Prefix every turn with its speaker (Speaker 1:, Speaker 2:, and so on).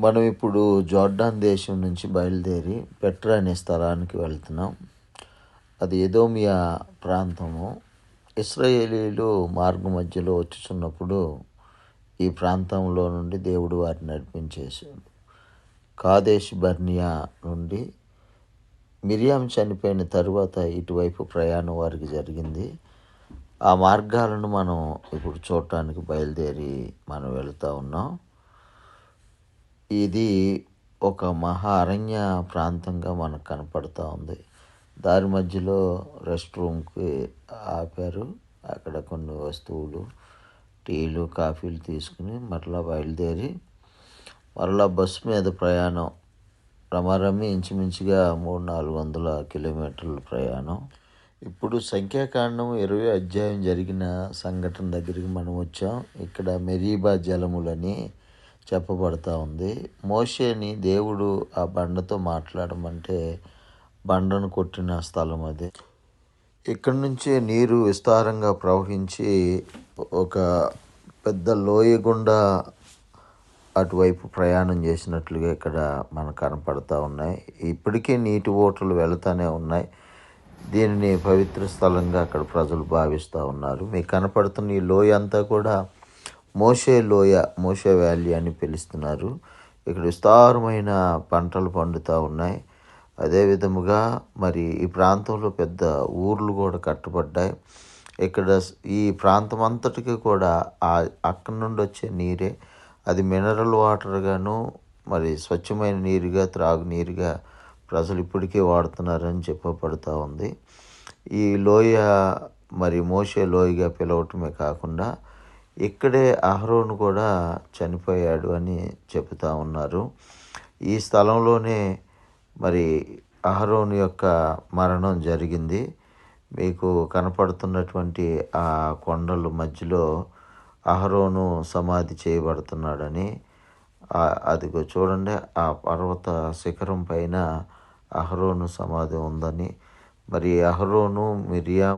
Speaker 1: మనం ఇప్పుడు జోర్డాన్ దేశం నుంచి బయలుదేరి పెట్రా అనే స్థలానికి వెళ్తున్నాం. అది ఎదోమియా ప్రాంతము. ఇశ్రాయేలీలు మార్గ మధ్యలో వచ్చుచున్నప్పుడు ఈ ప్రాంతంలో నుండి దేవుడు వారిని నడిపించేశాడు. కాదేశ్ బర్నియా నుండి మిరియాం చనిపోయిన తరువాత ఇటువైపు ప్రయాణం వారికి జరిగింది. ఆ మార్గాలను మనం ఇప్పుడు చూడటానికి బయలుదేరి మనం వెళుతూ ఉన్నాం. ఇది ఒక మహా అరణ్య ప్రాంతంగా మనకు కనపడుతూ ఉంది. దారి మధ్యలో రెస్ట్ రూమ్కి ఆపారు. అక్కడ కొన్ని వస్తువులు, టీలు, కాఫీలు తీసుకుని మరలా బయలుదేరి మరలా బస్సు మీద ప్రయాణం. రమారమి ఇంచుమించుగా 300-400 కిలోమీటర్ల ప్రయాణం. ఇప్పుడు సంఖ్యాకాండం 20 అధ్యాయం జరిగిన సంఘటన దగ్గరికి మనం వచ్చాం. ఇక్కడ మెరీబా జలములని చెప్పబడతా ఉంది. మోషేని దేవుడు ఆ బండతో మాట్లాడమంటే బండను కొట్టిన స్థలం అది. ఇక్కడి నుంచే నీరు విస్తారంగా ప్రవహించి ఒక పెద్ద లోయ గుండా అటువైపు ప్రయాణం చేసినట్లుగా ఇక్కడ మనకు కనపడతా ఉన్నాయి. ఇప్పటికీ నీటి ఓటలు వెళుతూనే ఉన్నాయి. దీనిని పవిత్ర స్థలంగా అక్కడ ప్రజలు భావిస్తూ ఉన్నారు. మీకు కనపడుతున్న ఈ లోయ అంతా కూడా మోషే లోయ, మోషే వ్యాలీ అని పిలుస్తున్నారు. ఇక్కడ విస్తారమైన పంటలు పండుతూ ఉన్నాయి. అదే విధముగా మరి ఈ ప్రాంతంలో పెద్ద ఊర్లు కూడా కట్టబడ్డాయి. ఇక్కడ ఈ ప్రాంతం అంతటికి కూడా అక్కడి నుండి వచ్చే నీరే, అది మినరల్ వాటర్గాను మరి స్వచ్ఛమైన నీరుగా, త్రాగునీరుగా ప్రజలు ఇప్పటికీ వాడుతున్నారని చెప్పబడుతూ ఉంది. ఈ లోయ మరి మోషే లోయగా పిలవటమే కాకుండా ఇక్కడే అహరోను కూడా చనిపోయాడు అని చెబుతూ ఉన్నారు. ఈ స్థలంలోనే మరి అహరోను యొక్క మరణం జరిగింది. మీకు కనపడుతున్నటువంటి ఆ కొండల మధ్యలో అహరోను సమాధి చేయబడుతున్నాడని, అదిగో చూడండి, ఆ పర్వత శిఖరం పైన అహరోను సమాధి ఉందని. మరి అహరోను, మిరియాం